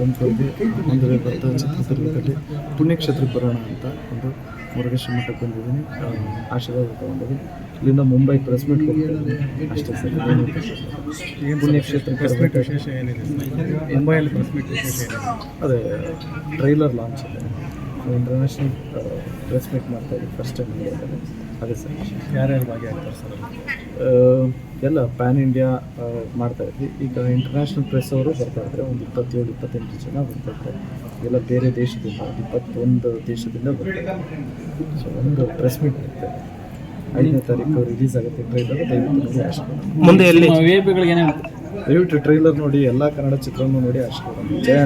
ಅಂದ್ಕೊಂಡಿದ್ವಿ. ಒಂದು ಬರ್ತಾ ಚಿತ್ರದುರ್ಗದಲ್ಲಿ ಪುಣ್ಯಕ್ಷೇತ್ರಕ್ಕೆ ಬರೋಣ ಅಂತ ಒಂದು ಮುರುಘೇಶ್ವರ ಮಠಕ್ಕೆ ಬಂದಿದ್ದೀನಿ. ಆಶೀರ್ವಾದ ತೊಗೊಂಡಿದ್ದೀನಿ. ಇಲ್ಲಿಂದ ಮುಂಬೈ ಪ್ರೆಸ್ ಮೀಟ್ ಹೋಗ್ತಿದ್ದೀನಿ ಅಷ್ಟೇ ಸರ್. ಪುಣ್ಯಕ್ಷೇತ್ರಕ್ಕೆ ವಿಶೇಷ ಏನಿದೆ ಮುಂಬೈಯಲ್ಲಿ ಪ್ರೆಸ್ ಮೀಟ್ ವಿಶೇಷ ಏನಿದೆ? ಅದೇ ಟ್ರೈಲರ್ ಲಾಂಚ್ ಇದೆ. ಇಂಟರ್ನ್ಯಾಷನಲ್ ಪ್ರೆಸ್ ಮೀಟ್ ಮಾಡ್ತಾಯಿದ್ದೀವಿ ಫಸ್ಟ್ ಟೈಮ್ ಇಂಡಿಯಾದಲ್ಲಿ. ಅದೇ ಸರ್. ಯಾರ್ಯಾರು ಭಾಗಿಯಾಗ್ತಾರೆ ಸರ್? ಎಲ್ಲ ಪ್ಯಾನ್ ಇಂಡಿಯಾ ಮಾಡ್ತಾಯಿದ್ವಿ. ಈಗ ಇಂಟರ್ನ್ಯಾಷನಲ್ ಪ್ರೆಸ್ ಅವರು ಬರ್ತಾಯಿದ್ದಾರೆ. ಒಂದು 27-28 ಜನ ಬರ್ತಾಯಿದ್ದಾರೆ. ಎಲ್ಲ ಬೇರೆ ದೇಶದಿಂದ 21 ದೇಶದಿಂದ ಬರ್ತಾರೆ. ಸೊ ಒಂದು ಪ್ರೆಸ್ ಮೀಟ್ ಇರುತ್ತೆ. 5ನೇ ತಾರೀಕು ರಿಲೀಸ್ ಆಗುತ್ತೆ ಟ್ರೈಲರ್. ದಯವಿಟ್ಟು ನೋಡಿ ಆಶೀರ್ವಾದ. ಮುಂದೆ ಎಲ್ಲಿ ವಿ ಐ ಪಿಗಳಿಗೆ ಏನೇನು? ದಯವಿಟ್ಟು ಟ್ರೈಲರ್ ನೋಡಿ, ಎಲ್ಲ ಕನ್ನಡ ಚಿತ್ರವನ್ನು ನೋಡಿ ಆಶೀರ್ವಾದ. ಜಯ